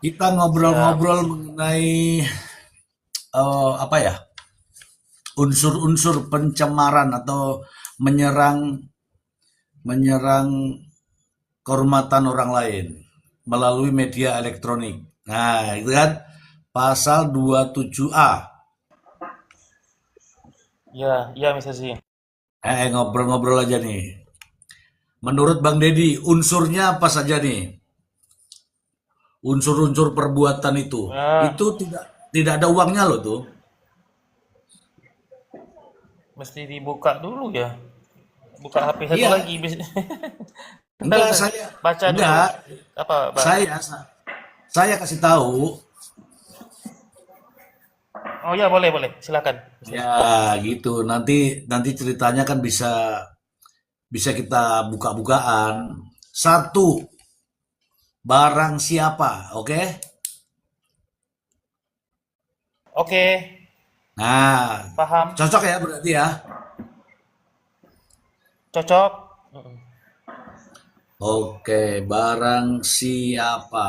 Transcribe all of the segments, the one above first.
Kita Siap. ngobrol-ngobrol mengenai apa ya, unsur-unsur pencemaran atau menyerang menyerang kehormatan orang lain melalui media elektronik. Nah, itu kan pasal 27A. Ya, iya Mister Z. Ngobrol-ngobrol aja nih. Menurut Bang Deddy, unsurnya apa saja nih? Unsur-unsur perbuatan itu. Nah, Itu tidak ada uangnya loh tuh. mesti dibuka dulu ya. Buka HP satu Iya, lagi. Bentar, enggak bentar. saya Baca dulu. enggak Apa, Pak? saya saya kasih tahu. Oh ya, boleh, boleh. Silakan, Mister Z. Ya, gitu. Nanti nanti ceritanya kan bisa bisa kita buka-bukaan. Satu, barang siapa, oke? Oke, Nah, paham. cocok ya berarti ya. Cocok. Oke, barang siapa.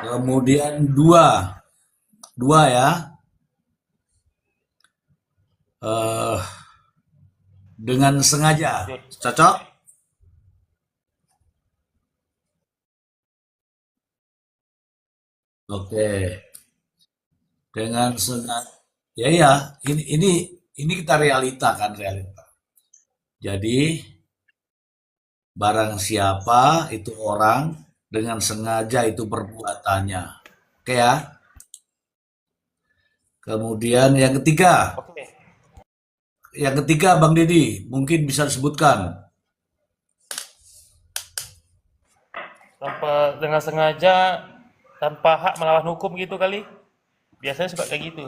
Kemudian dua, dua ya. eh dengan sengaja, Lanjut. cocok? Oke, dengan sengaja. Ya ya, ini kita realita kan realita. Jadi barang siapa itu orang, dengan sengaja itu perbuatannya. Oke ya. Kemudian Oke. yang ketiga Bang Deddy mungkin bisa disebutkan. Tanpa dengan sengaja, tanpa hak melawan hukum gitu kali. Biasanya suka kayak gitu.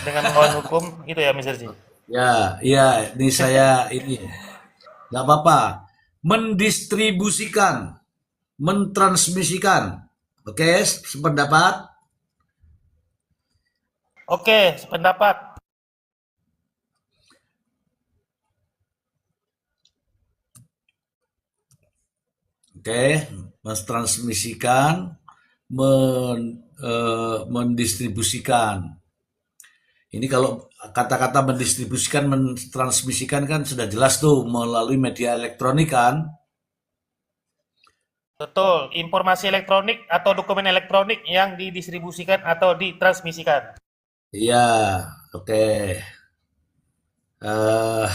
Dengan melawan hukum gitu ya, Mister Z. Ya, ya, ini saya ini nggak apa-apa. Mendistribusikan, mentransmisikan. Oke, sependapat. Oke, sependapat. Oke, mentransmisikan, mendistribusikan. Ini kalau kata-kata mendistribusikan, mentransmisikan kan sudah jelas tuh melalui media elektronik kan? Betul, informasi elektronik atau dokumen elektronik yang didistribusikan atau ditransmisikan. Iya, oke. Eh,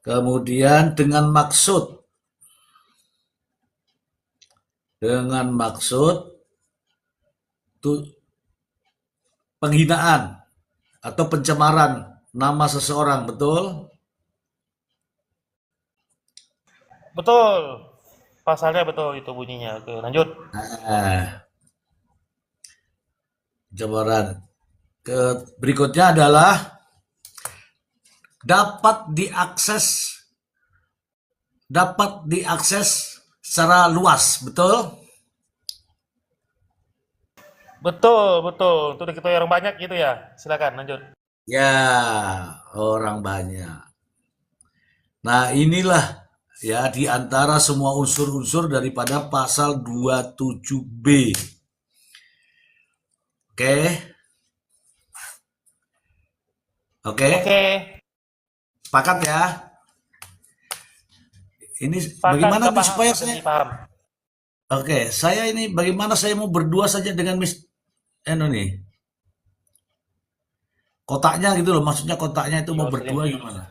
kemudian dengan maksud tuh penghinaan atau pencemaran nama seseorang, betul? Betul. Pasalnya betul itu bunyinya. Oke, lanjut. Nah, pencemaran. Berikutnya adalah dapat diakses dapat diakses secara luas, betul? Betul, betul. Itu diketahui orang banyak gitu ya. Silakan lanjut. Ya, orang banyak. Nah, inilah ya di antara semua unsur-unsur daripada pasal 27B. Oke, oke, Oke, sepakat ya. Ini sepakat, bagaimana udah nih paham, supaya Mister saya. Z, paham. Oke, saya ini bagaimana saya mau berdua saja dengan Miss Eno nih. Kotaknya gitu loh, maksudnya kotaknya itu mau Yo, berdua sering. gimana?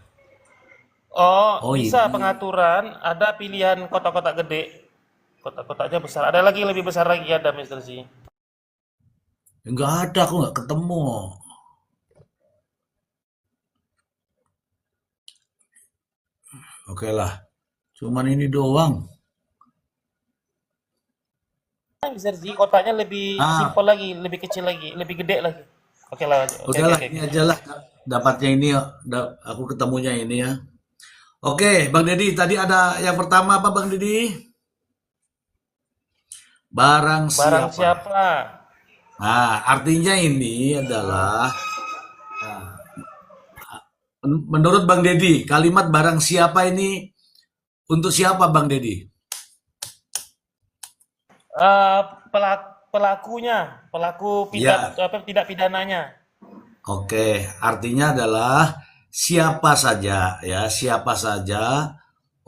Oh, Oh bisa ini, pengaturan. Ada pilihan kotak-kotak gede. Kotak-kotaknya besar. Ada lagi yang lebih besar lagi ada, Mister Z. nggak ada, aku nggak ketemu. Oke lah, cuman ini doang. Mister Z, kotaknya lebih Ah, simpel lagi, lebih kecil lagi, lebih gede lagi. Oke lah, oke, oke, udahlah oke, ini oke. aja lah. Dapatnya ini, aku ketemunya ini ya. Oke, Bang Deddy, tadi ada yang pertama apa Bang Deddy? Barang Barang siapa? siapa? Nah, artinya ini adalah menurut Bang Deddy, kalimat barang siapa ini untuk siapa Bang Deddy? Eh, pelakunya, Ya, tidak pidananya. oke. Artinya adalah siapa saja ya, siapa saja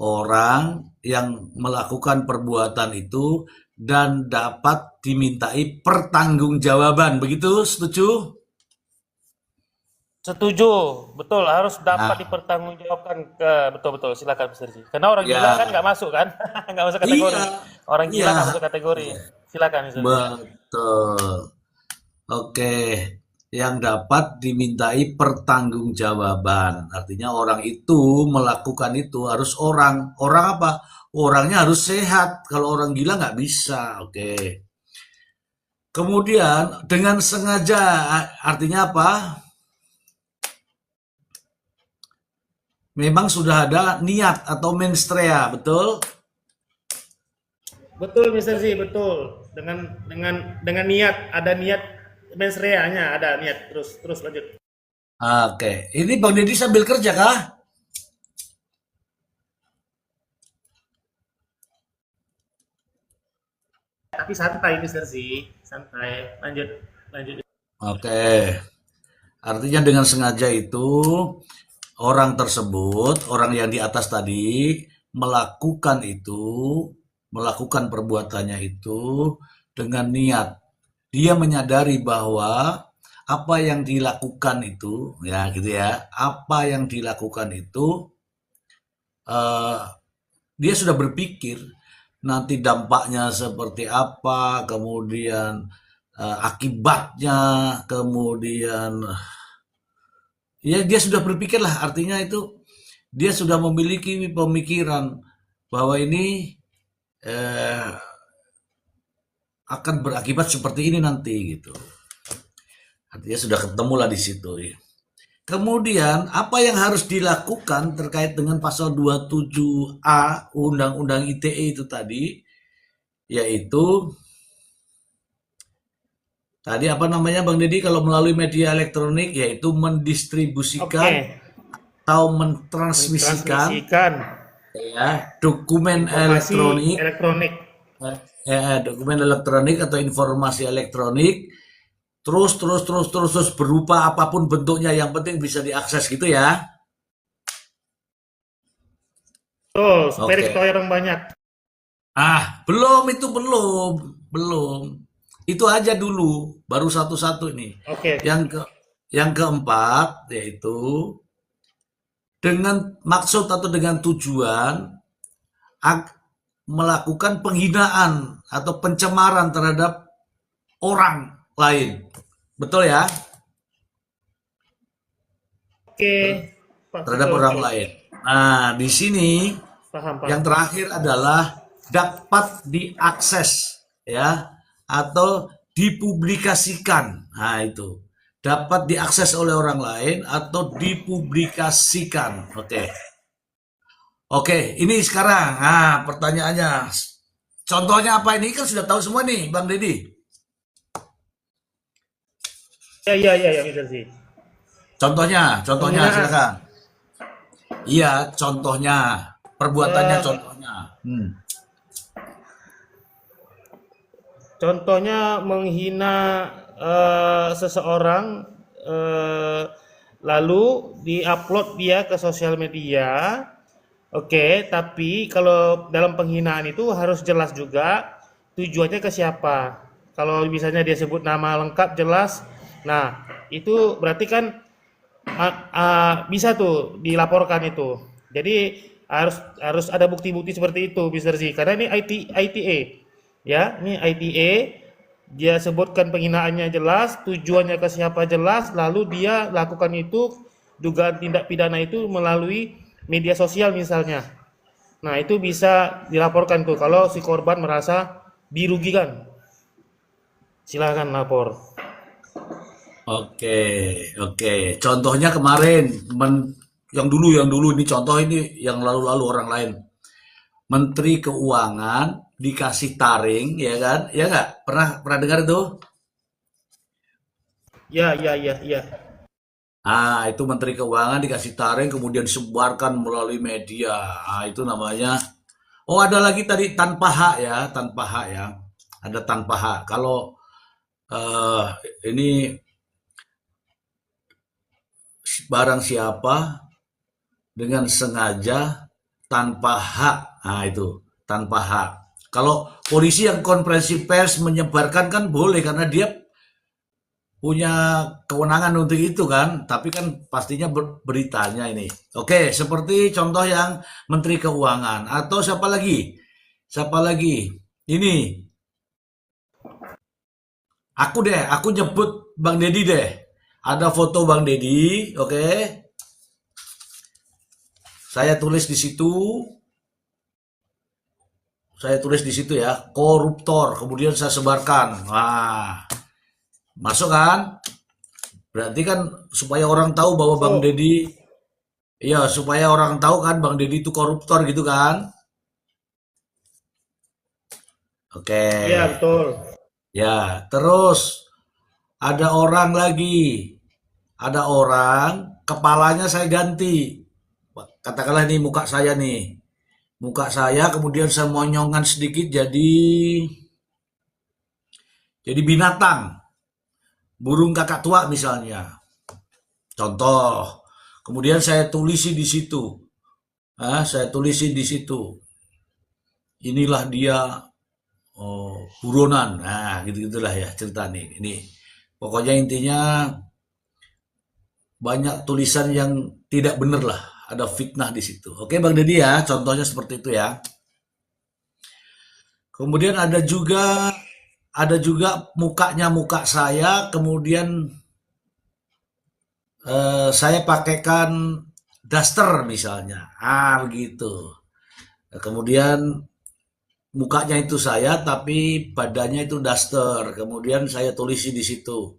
orang yang melakukan perbuatan itu dan dapat dimintai pertanggungjawaban. Begitu, setuju? Setuju, betul harus dapat Nah, dipertanggungjawabkan ke betul betul silakan Mr. Ji. Karena orang gila kan ya, nggak masuk kan, nggak masuk iya, kategori. Orang iya, gila nggak masuk kategori. Silakan Mr. Ji. betul. Oke, yang dapat dimintai pertanggungjawaban. Artinya orang itu melakukan itu harus orang. Orang apa? Orangnya harus sehat. Kalau orang gila nggak bisa. Oke. Kemudian dengan sengaja artinya apa? Memang sudah ada niat atau mensrea, betul? Betul Mr. Z, betul. Dengan niat, ada niat mens rea-nya, ada niat. Terus terus lanjut. Oke. Ini Bang Deddy sambil kerja kah? Tapi santai Mr. Z, santai. Lanjut, lanjut. Oke. Artinya dengan sengaja itu orang tersebut, orang yang di atas tadi melakukan itu, melakukan perbuatannya itu dengan niat. Dia menyadari bahwa apa yang dilakukan itu, ya gitu ya, apa yang dilakukan itu, eh, dia sudah berpikir nanti dampaknya seperti apa, kemudian akibatnya, kemudian ya dia sudah berpikir lah, artinya itu dia sudah memiliki pemikiran bahwa ini eh, akan berakibat seperti ini nanti gitu. Artinya sudah ketemu lah di situ ya. Kemudian apa yang harus dilakukan terkait dengan pasal 27A Undang-Undang ITE itu tadi, yaitu tadi apa namanya Bang Deddy kalau melalui media elektronik, yaitu mendistribusikan Oke, atau mentransmisikan mentransmisikan ya dokumen informasi elektronik, elektronik. dokumen elektronik atau informasi elektronik terus berupa apapun bentuknya yang penting bisa diakses gitu ya. Betul, supaya Oke. diketahui orang banyak. Belum itu belum, belum. Itu aja dulu, baru satu-satu nih. Oke, Yang ke yang keempat yaitu dengan maksud atau dengan tujuan melakukan penghinaan atau pencemaran terhadap orang lain. Betul ya? oke, Terhadap betul orang betul. lain. Nah, di sini Paham yang paham. terakhir adalah dapat diakses ya atau dipublikasikan. Nah, itu. Dapat diakses oleh orang lain atau dipublikasikan. Oke. Oke, ini sekarang. Nah, pertanyaannya. Contohnya apa ini? Kan sudah tahu semua nih, Bang Deddy. Ya ya ya ya Mr. Z. Contohnya Penghinaan. silakan. Iya, contohnya. Perbuatannya Eh, contohnya. Hmm. Contohnya menghina seseorang, eh, lalu diupload dia ke sosial media. Oke, tapi kalau dalam penghinaan itu harus jelas juga tujuannya ke siapa. Kalau misalnya dia sebut nama lengkap jelas, nah itu berarti kan bisa tuh dilaporkan itu. Jadi harus harus ada bukti-bukti seperti itu, Mr. Z. Karena ini ITA, ya, ini ITA. Dia sebutkan penghinaannya jelas, tujuannya ke siapa jelas, lalu dia lakukan itu dugaan tindak pidana itu melalui media sosial misalnya. Nah, itu bisa dilaporkan tuh kalau si korban merasa dirugikan. Silakan lapor. Oke, oke. Contohnya kemarin, yang dulu ini contoh ini yang lalu-lalu orang lain. Menteri Keuangan dikasih taring, ya kan? Ya nggak? Pernah pernah dengar itu? Ya, ya, ya, ya. Itu Menteri Keuangan dikasih taring, kemudian sebarkan melalui media. Itu namanya. Oh, ada lagi tadi tanpa hak ya, tanpa hak ya. ada tanpa H. Kalau ini barang siapa dengan sengaja tanpa hak. Nah, itu tanpa hak. Kalau polisi yang konferensi pers menyebarkan kan boleh karena dia punya kewenangan untuk itu kan, tapi kan pastinya beritanya ini. Oke, seperti contoh yang Menteri Keuangan atau siapa lagi? Siapa lagi? Ini aku nyebut Bang Deddy deh. Ada foto Bang Deddy, oke. Saya tulis di situ, ya, koruptor. Kemudian saya sebarkan. Nah, masuk kan? Berarti kan supaya orang tahu bahwa Bang Masuk. Deddy, iya supaya orang tahu kan Bang Deddy itu koruptor gitu kan? Oke, Iya, betul. ya terus ada orang lagi, ada orang kepalanya saya ganti. Katakanlah ini muka saya nih, kemudian saya monyongkan sedikit jadi binatang, burung kakak tua misalnya. Contoh. Kemudian saya tulisi di situ. Saya tulisi di situ. Inilah dia, buronan. Nah, gitu-gitulah ya cerita nih. Ini pokoknya intinya banyak tulisan yang tidak benar lah. Ada fitnah di situ. Oke, Bang Deddy ya, contohnya seperti itu ya. Kemudian ada juga mukanya muka saya, kemudian saya pakaikan daster misalnya. Begitu. Kemudian mukanya itu saya tapi badannya itu daster. Kemudian saya tulisi di situ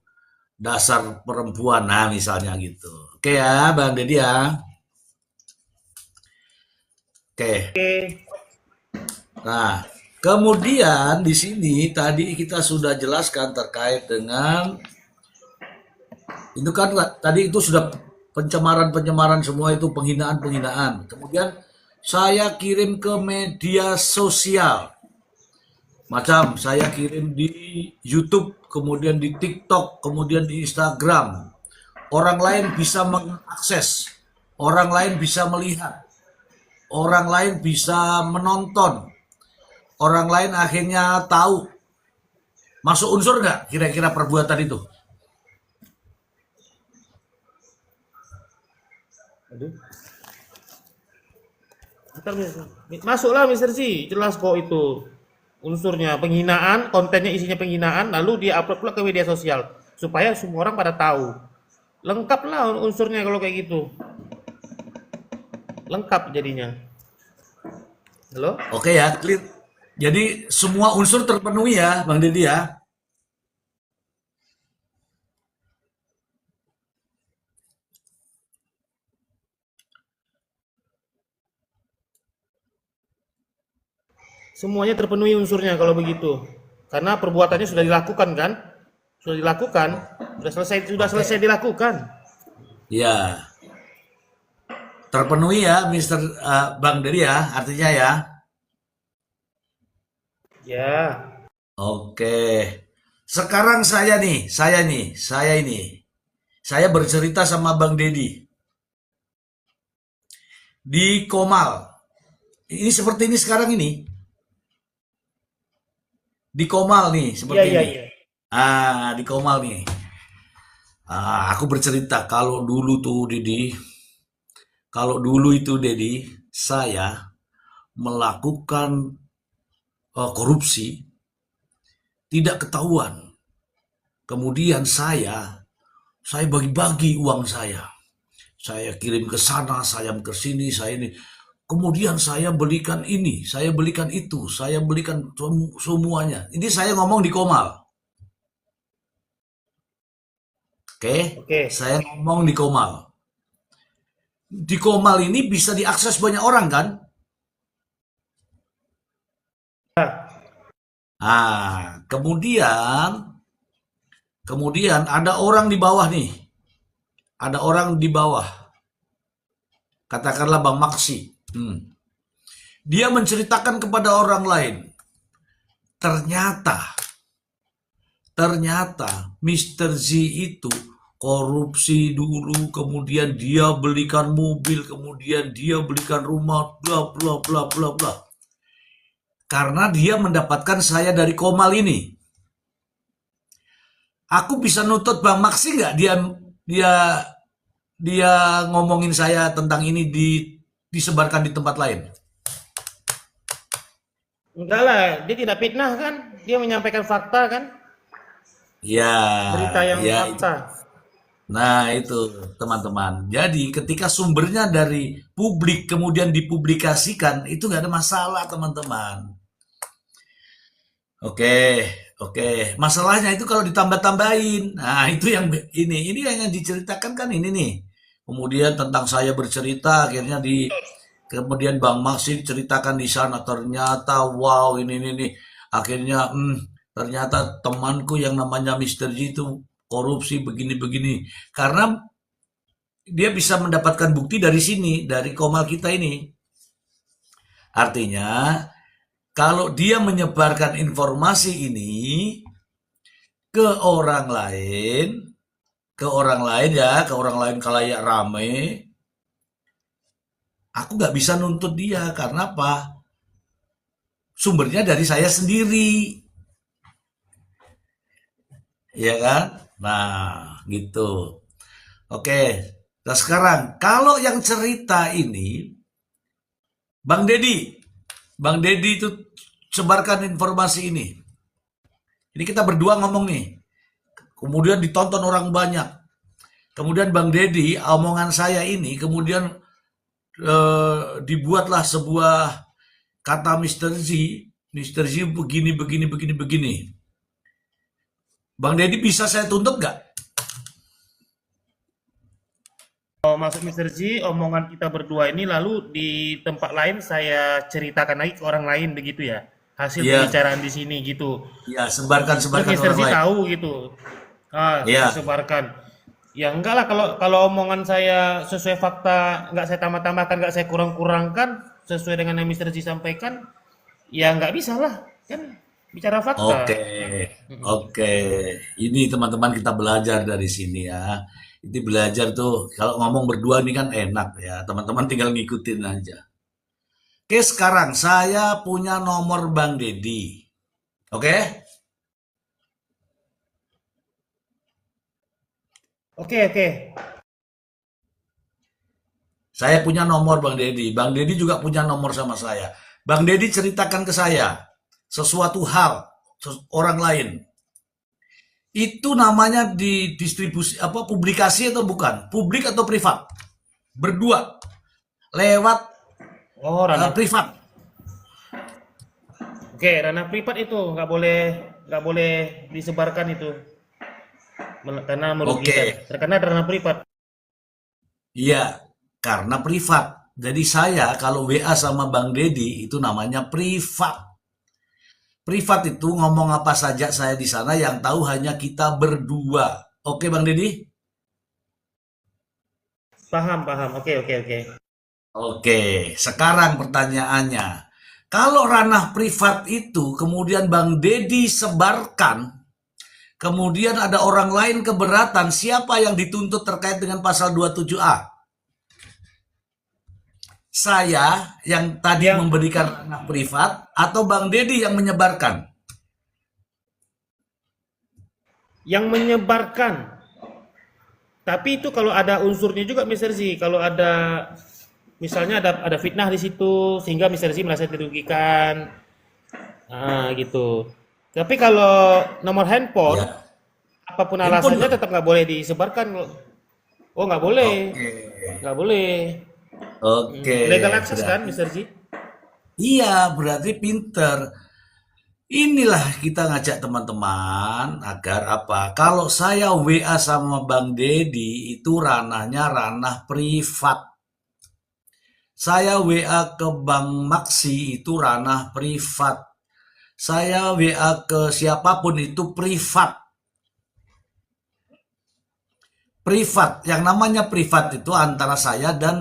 dasar perempuan. Nah, misalnya gitu. Oke ya, Bang Deddy ya. Oke. Oke. Nah, kemudian di sini tadi kita sudah jelaskan terkait dengan itu kan tadi itu sudah pencemaran-pencemaran semua itu penghinaan-penghinaan. Kemudian saya kirim ke media sosial. Macam saya kirim di YouTube, kemudian di TikTok, kemudian di Instagram. Orang lain bisa mengakses, orang lain bisa melihat, orang lain bisa menonton, orang lain akhirnya tahu. Masuk unsur nggak kira-kira perbuatan itu? Aduh. Masuklah Mister C, jelas kok itu unsurnya penghinaan, kontennya isinya penghinaan, lalu dia upload pula ke media sosial supaya semua orang pada tahu. Lengkap lah unsurnya kalau kayak gitu, lengkap jadinya. Halo? Oke ya, clear. Jadi semua unsur terpenuhi ya, Bang Deddy ya. Semuanya terpenuhi unsurnya kalau begitu, karena perbuatannya sudah dilakukan kan, sudah dilakukan, Oke. sudah selesai dilakukan. Ya, terpenuhi ya, Mister Bang Deddy ya, artinya ya. Ya, Oke. Sekarang saya bercerita sama Bang Deddy di Komal. Ini seperti ini sekarang ini, di Komal nih, iya, seperti iya, ini. iya. Di Komal nih. Aku bercerita kalau dulu itu Deddy, saya melakukan korupsi tidak ketahuan. Kemudian saya bagi-bagi uang saya. Saya kirim ke sana, saya ke sini, saya ini. Kemudian saya belikan ini, saya belikan itu, saya belikan semuanya. Ini saya ngomong di Komal. Oke, Oke. saya ngomong di Komal. Di Komal ini bisa diakses banyak orang kan? Ya, Kemudian ada orang di bawah nih. Ada orang di bawah. Katakanlah Bang Maksi. Dia menceritakan kepada orang lain. ternyata Mr. Z itu korupsi dulu, kemudian dia belikan mobil, kemudian dia belikan rumah, bla bla bla bla bla. Karena dia mendapatkan saya dari Komal ini. Aku bisa nuntut Bang Maksi nggak dia dia ngomongin saya tentang ini disebarkan di tempat lain? Enggak lah, dia tidak fitnah kan? Dia menyampaikan fakta kan? Ya, Berita yang ya itu. fakta. Nah, itu teman-teman. Jadi ketika sumbernya dari publik kemudian dipublikasikan, itu nggak ada masalah teman-teman. Oke, oke. Masalahnya itu kalau ditambah-tambahin. Nah, itu yang ini yang diceritakan kan ini nih. Kemudian tentang saya bercerita akhirnya kemudian Bang Maksi ceritakan di sana ternyata wow ini. Akhirnya ternyata temanku yang namanya Mister G itu korupsi begini-begini. Karena dia bisa mendapatkan bukti dari sini, dari Komal kita ini. Artinya kalau dia menyebarkan informasi ini ke orang lain, ke orang lain kalayak rame, aku nggak bisa nuntut dia karena apa? Sumbernya dari saya sendiri, ya kan? Nah, gitu. Oke. Nah sekarang kalau yang cerita ini, Bang Dedi, Bang Dedi itu sebarkan informasi ini. Ini kita berdua ngomong nih. Kemudian ditonton orang banyak. Kemudian Bang Dedi, omongan saya ini kemudian dibuatlah sebuah kata Mister Z. Mister Z begini. Bang Dedi bisa saya tuntut nggak? Oh, maksud Mr. Z, omongan kita berdua ini lalu di tempat lain saya ceritakan lagi ke orang lain begitu ya? Hasil Iya, pembicaraan di sini gitu. iya Terus sebarkan Mr. orang Z lain. tahu gitu. Saya Iya, sebarkan. Ya enggak lah kalau kalau omongan saya sesuai fakta, enggak saya tambah-tambahkan, enggak saya kurang-kurangkan sesuai dengan yang Mr. Z sampaikan, ya enggak bisa lah. Kan bicara fakta. oke, oke. Ini teman-teman kita belajar dari sini ya. Ini belajar tuh, kalau ngomong berdua ini kan enak ya. Teman-teman tinggal ngikutin aja. Oke, sekarang saya punya nomor Bang Dedi. Oke? Oke, oke. Saya punya nomor Bang Dedi. Bang Dedi juga punya nomor sama saya. Bang Dedi ceritakan ke saya sesuatu hal orang lain. Itu namanya di distribusi apa publikasi atau bukan? Publik atau privat? Berdua lewat Oh, ranah. privat. Oke, ranah privat itu nggak boleh disebarkan itu. Karena Oke. merugikan. Karena ranah privat. Iya, karena privat. Jadi saya kalau WA sama Bang Dedi itu namanya privat. Privat itu ngomong apa saja saya di sana yang tahu hanya kita berdua. Oke Bang Dedi? Paham, paham. Oke, oke, oke. Oke, sekarang pertanyaannya. Kalau ranah privat itu kemudian Bang Dedi sebarkan, kemudian ada orang lain keberatan, siapa yang dituntut terkait dengan pasal 27A? Saya yang tadi Yang memberikan ranah privat atau Bang Dedi yang menyebarkan? yang menyebarkan. Tapi itu kalau ada unsurnya juga Mr. Z, kalau ada misalnya ada fitnah di situ sehingga Mr. Z merasa dirugikan. Gitu. Tapi kalau nomor handphone, Ya, apapun handphone alasannya loh. tetap nggak boleh disebarkan. Oh, nggak boleh. Oke, Nggak boleh. oke, Legal access kan, berarti. Mr. Z? Iya, berarti pinter. Inilah kita ngajak teman-teman agar apa? Kalau saya WA sama Bang Dedi itu ranahnya ranah privat. Saya WA ke Bang Maksi itu ranah privat. Saya WA ke siapapun itu privat. Privat, yang namanya privat itu antara saya dan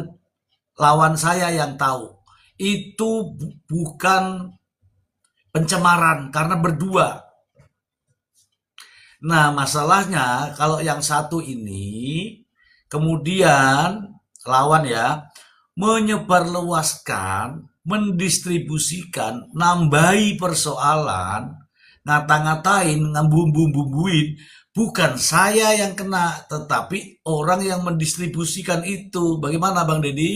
lawan saya yang tahu. Itu bukan pencemaran karena berdua. Nah, masalahnya kalau yang satu ini kemudian lawan ya menyebarluaskan, mendistribusikan, nambahi persoalan, ngata-ngatain, ngambum-bumbuin, bukan saya yang kena, tetapi orang yang mendistribusikan itu. Bagaimana Bang Deddy?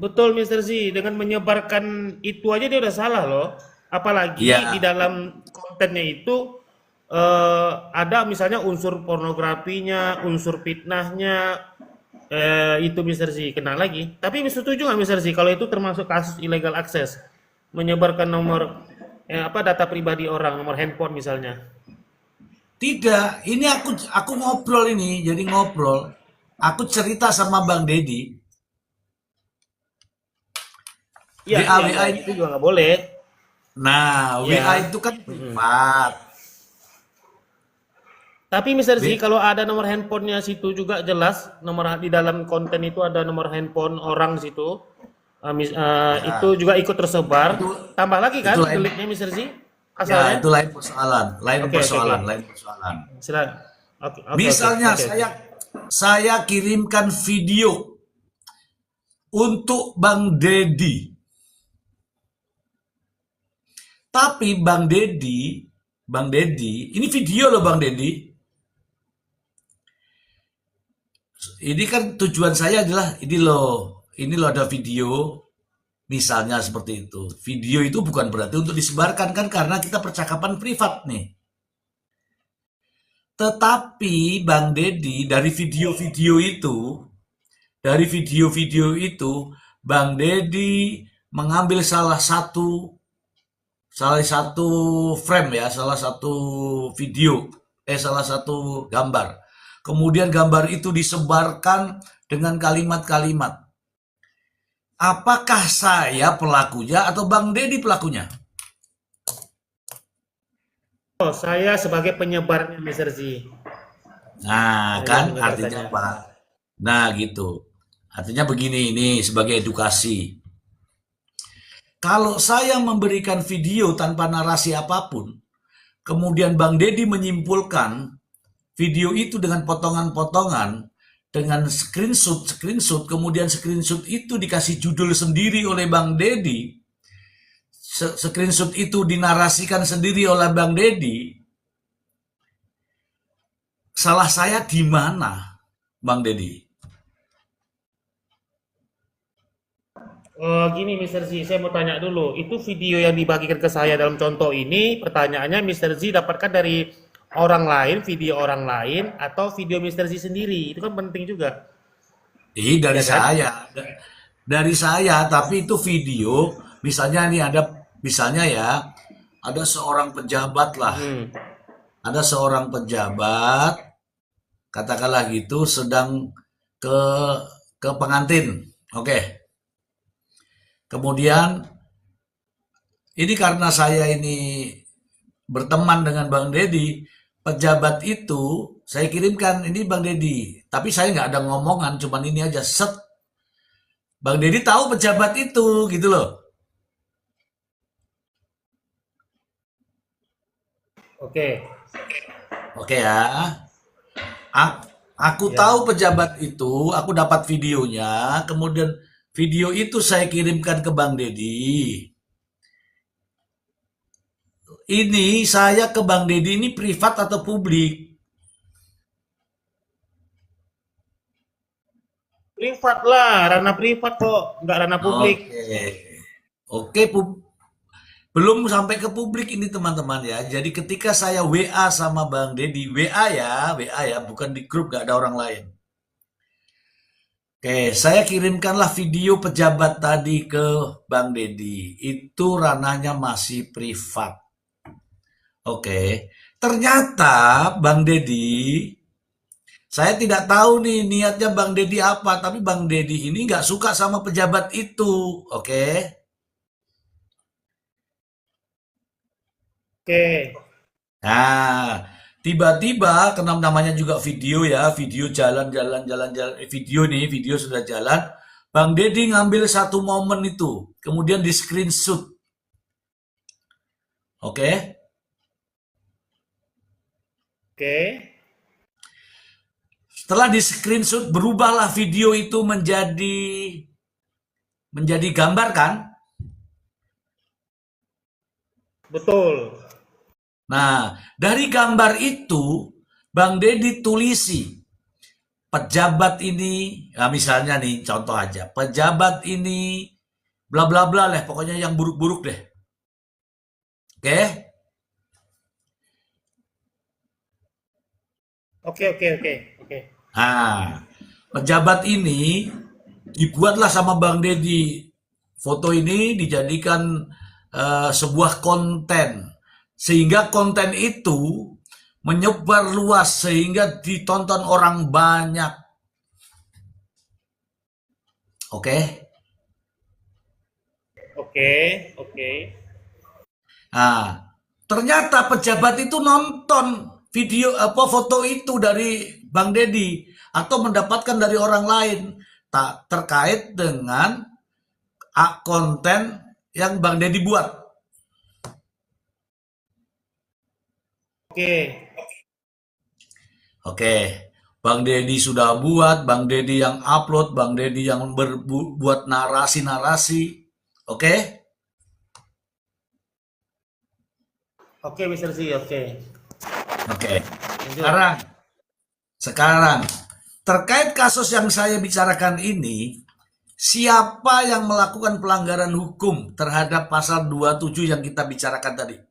Betul Mister Z, dengan menyebarkan itu aja dia udah salah loh. Apalagi di Iya, dalam kontennya itu ada misalnya unsur pornografinya, unsur fitnahnya, itu Mister Z kena lagi. Tapi setuju nggak Mister Z kalau itu termasuk kasus illegal access, menyebarkan nomor apa data pribadi orang, nomor handphone misalnya. tidak. Ini aku ngobrol ini, jadi ngobrol. Aku cerita sama Bang Deddy, Iya, WA iya, iya, WA itu ini. juga nggak boleh. Nah, WA Ya. itu kan Mm-mm. privat. Tapi Mister Z, W- kalau ada nomor handphonenya situ juga jelas, nomor di dalam konten itu ada nomor handphone orang situ, itu Ya, juga ikut tersebar. itu Tambah lagi itu kan lain. deliknya Mister Z, Ya, asalnya. itu lain persoalan, lain Oke, oke, oke. persoalan, lain persoalan. Silakan. Oke, oke, oke, Misalnya oke, oke. saya kirimkan video untuk Bang Deddy, tapi Bang Deddy, ini video loh Bang Deddy. Ini kan tujuan saya adalah ini loh ada video, misalnya seperti itu. Video itu bukan berarti untuk disebarkan kan karena kita percakapan privat nih. Tetapi Bang Deddy dari video-video itu Bang Deddy mengambil salah satu frame ya, salah satu video, salah satu gambar. Kemudian gambar itu disebarkan dengan kalimat-kalimat. Apakah saya pelakunya atau Bang Deddy pelakunya? Oh, saya sebagai penyebarnya Mister Z. Nah, Saya kan artinya menyebarkannya. apa? Nah, gitu. Artinya begini, ini sebagai edukasi. Kalau saya memberikan video tanpa narasi apapun, kemudian Bang Deddy menyimpulkan video itu dengan potongan-potongan, dengan screenshot, kemudian screenshot itu dikasih judul sendiri oleh Bang Deddy, screenshot itu dinarasikan sendiri oleh Bang Deddy, salah saya di mana, Bang Deddy? Gini Mister Z, saya mau tanya dulu, itu video yang dibagikan ke saya dalam contoh ini, pertanyaannya Mister Z dapatkan dari orang lain, video orang lain, atau video Mister Z sendiri? Itu kan penting juga, Dari ya kan? saya, dari saya, tapi itu video, misalnya nih misalnya ya, ada seorang pejabat lah, Hmm. ada seorang pejabat, katakanlah gitu, sedang ke pengantin, oke. Kemudian ini karena saya ini berteman dengan Bang Deddy, pejabat itu saya kirimkan ini Bang Deddy, tapi saya nggak ada ngomongan, cuman ini aja set. Bang Deddy tahu pejabat itu, gitu loh. Oke, Oke ya. A- Aku tahu ya. pejabat itu, aku dapat videonya, kemudian video itu saya kirimkan ke Bang Deddy. Ini saya ke Bang Deddy ini privat atau publik? Privat lah, ranah privat kok, nggak ranah publik. Oke. Oke, belum sampai ke publik ini teman-teman ya. Jadi ketika saya WA sama Bang Deddy, WA ya, bukan di grup, gak ada orang lain. Oke, saya kirimkanlah video pejabat tadi ke Bang Deddy. Itu ranahnya masih privat. Oke, ternyata Bang Deddy, saya tidak tahu nih niatnya Bang Deddy apa, tapi Bang Deddy ini nggak suka sama pejabat itu. Oke, Oke, nah tiba-tiba karena namanya juga video ya, video jalan-jalan, video nih, video sudah jalan. Bang Deddy ngambil satu momen itu, kemudian di screenshot. Oke. Oke. Setelah di screenshot, berubahlah video itu menjadi gambar kan? Betul. Nah, dari gambar itu Bang Deddy tulisi pejabat ini, nah misalnya nih contoh aja, pejabat ini bla bla bla lah, pokoknya yang buruk-buruk deh. Oke? Oke, oke, oke, oke. Nah, pejabat ini dibuatlah sama Bang Deddy. Foto ini dijadikan sebuah konten. Sehingga konten itu menyebar luas sehingga ditonton orang banyak. Oke? Oke, oke. Nah, ternyata pejabat itu nonton video apa foto itu dari Bang Deddy atau mendapatkan dari orang lain tak terkait dengan konten yang Bang Deddy buat. Oke. Oke, Bang Deddy sudah buat, Bang Deddy yang upload, Bang Deddy yang buat narasi-narasi. Oke? Oke, Mister Z, oke. Oke. Lanjut. Sekarang terkait kasus yang saya bicarakan ini, siapa yang melakukan pelanggaran hukum terhadap pasal 27 yang kita bicarakan tadi?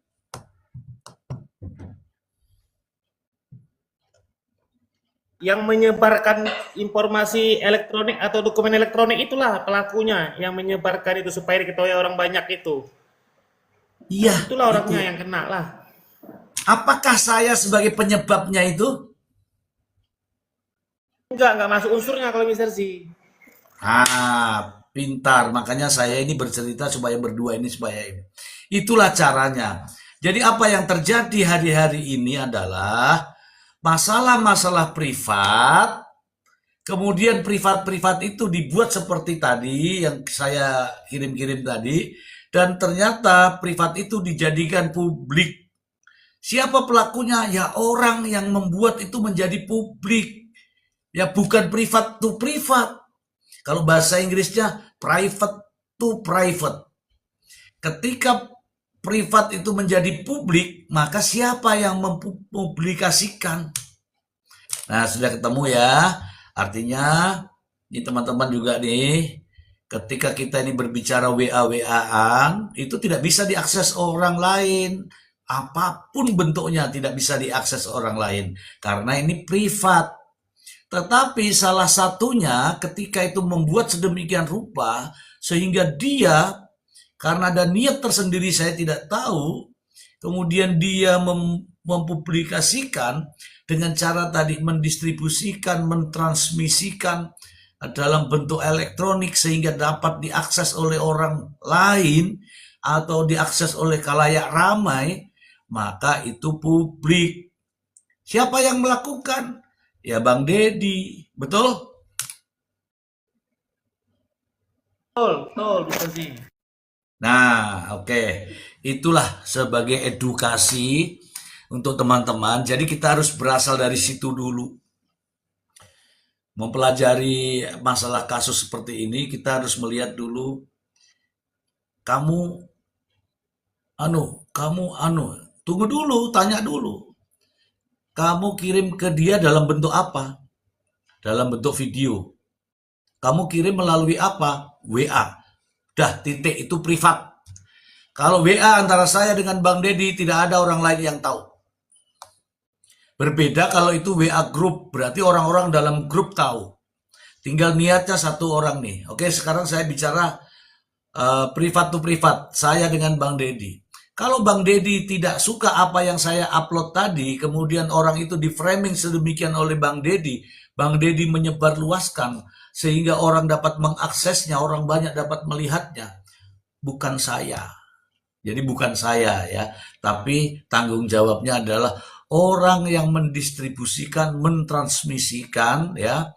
Yang menyebarkan informasi elektronik atau dokumen elektronik itulah pelakunya yang menyebarkan itu supaya diketahui orang banyak itu. Iya, Itulah itu. orangnya yang kena lah. Apakah saya sebagai penyebabnya itu? Enggak masuk unsurnya kalau Mister Z. Pintar. Makanya saya ini bercerita supaya berdua ini supaya ini. Itulah caranya. Jadi apa yang terjadi hari-hari ini adalah masalah-masalah privat. Kemudian privat-privat itu dibuat seperti tadi yang saya kirim-kirim tadi. Dan ternyata privat itu dijadikan publik. Siapa pelakunya? Ya orang yang membuat itu menjadi publik. Ya bukan privat to privat. Kalau bahasa Inggrisnya private to private. Ketika privat itu menjadi publik, maka siapa yang mempublikasikan? Nah, sudah ketemu ya. Artinya, ini teman-teman juga nih, ketika kita ini berbicara WA-WA-an, itu tidak bisa diakses orang lain. Apapun bentuknya tidak bisa diakses orang lain. Karena ini privat. Tetapi salah satunya ketika itu membuat sedemikian rupa, sehingga dia, karena ada niat tersendiri saya tidak tahu, kemudian dia mempublikasikan dengan cara tadi mendistribusikan, mentransmisikan dalam bentuk elektronik sehingga dapat diakses oleh orang lain atau diakses oleh khalayak ramai, maka itu publik. Siapa yang melakukan? Ya Bang Deddy, betul? Betul Mister Z. Nah, oke. Itulah sebagai edukasi untuk teman-teman. Jadi kita harus berasal dari situ dulu. Mempelajari masalah kasus seperti ini, kita harus melihat dulu kamu tunggu dulu, tanya dulu. Kamu kirim ke dia dalam bentuk apa? Dalam bentuk video. Kamu kirim melalui apa? WA. Dah, titik, itu privat. Kalau WA antara saya dengan Bang Deddy tidak ada orang lain yang tahu. Berbeda kalau itu WA grup, berarti orang-orang dalam grup tahu. Tinggal niatnya satu orang nih. Oke, sekarang saya bicara privat to privat, saya dengan Bang Deddy. Kalau Bang Deddy tidak suka apa yang saya upload tadi, kemudian orang itu di framing sedemikian oleh Bang Deddy menyebarluaskan sehingga orang dapat mengaksesnya, orang banyak dapat melihatnya. Bukan saya. Jadi bukan saya ya, tapi tanggung jawabnya adalah orang yang mendistribusikan, mentransmisikan ya,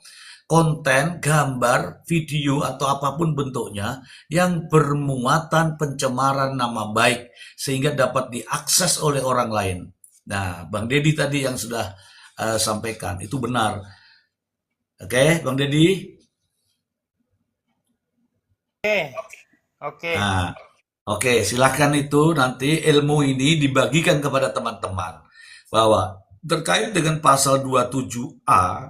konten, gambar, video, atau apapun bentuknya yang bermuatan pencemaran nama baik sehingga dapat diakses oleh orang lain. Nah, Bang Deddy tadi yang sudah sampaikan itu benar. Oke, Bang Deddy. Oke, oke. Nah, oke, silahkan itu nanti ilmu ini dibagikan kepada teman-teman bahwa terkait dengan pasal 27A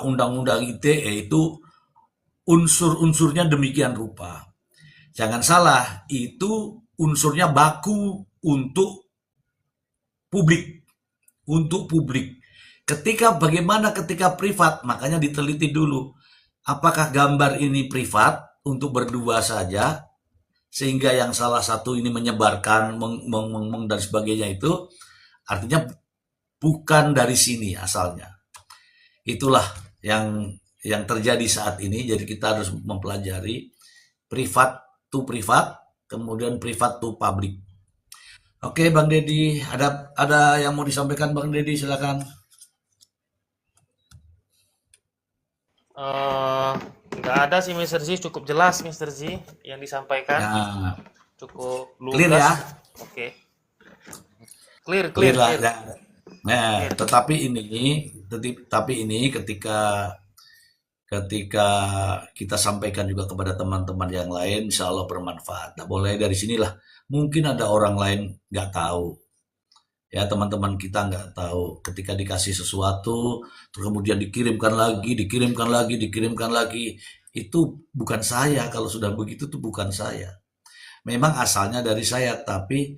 Undang-Undang ITE itu unsur-unsurnya demikian rupa. Jangan salah, itu unsurnya baku untuk publik, untuk publik. Bagaimana ketika privat, makanya diteliti dulu. Apakah gambar ini privat untuk berdua saja, sehingga yang salah satu ini menyebarkan, dan sebagainya itu, artinya bukan dari sini asalnya. Itulah yang terjadi saat ini. Jadi kita harus mempelajari privat to privat, kemudian privat to public. Oke, Bang Deddy, ada yang mau disampaikan, Bang Deddy, silakan. Eh, nggak ada sih Mr. Z, cukup jelas Mr. Z yang disampaikan, Ya, cukup clear lugas. ya, Oke, clear, clear clear, lah. clear, Ya. Nah, clear. tapi ini ketika kita sampaikan juga kepada teman-teman yang lain, insya Allah bermanfaat. Nah, boleh dari sinilah. Mungkin ada orang lain nggak tahu. Ya, teman-teman kita nggak tahu. Ketika dikasih sesuatu, terus kemudian dikirimkan lagi. Itu bukan saya. Kalau sudah begitu tuh bukan saya. Memang asalnya dari saya, tapi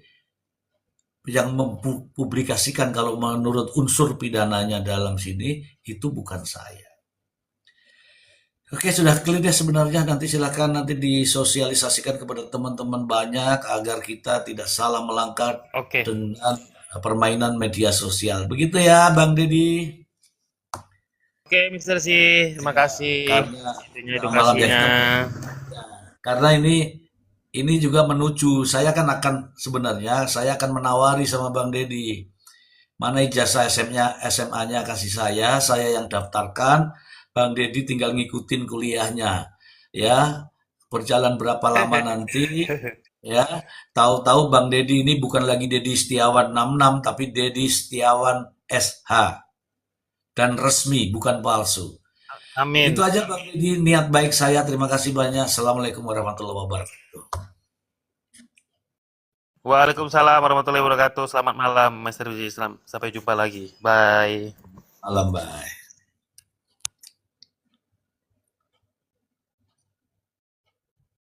yang mempublikasikan kalau menurut unsur pidananya dalam sini, itu bukan saya. Oke, sudah clear ya sebenarnya. Nanti silakan nanti disosialisasikan kepada teman-teman banyak agar kita tidak salah melangkah Oke, dengan permainan media sosial. Begitu ya, Bang Deddy. oke Mr. Z, terima kasih Karena itunya malam ya, edukasinya. karena ini juga menuju. Saya akan menawari sama Bang Deddy. Mana ijazah SMA-nya kasih saya yang daftarkan, Bang Deddy tinggal ngikutin kuliahnya. Ya, berjalan berapa lama nanti, ya. Tahu-tahu Bang Deddy ini bukan lagi Deddy Setiawan 66, tapi Deddy Setiawan SH. Dan resmi, bukan palsu. Itu Amin. aja Bang Deddy, niat baik saya. Terima kasih banyak. Assalamualaikum warahmatullahi wabarakatuh. Waalaikumsalam warahmatullahi wabarakatuh. Selamat malam, Mr. Z. Sampai jumpa lagi. Bye. Malam, bye.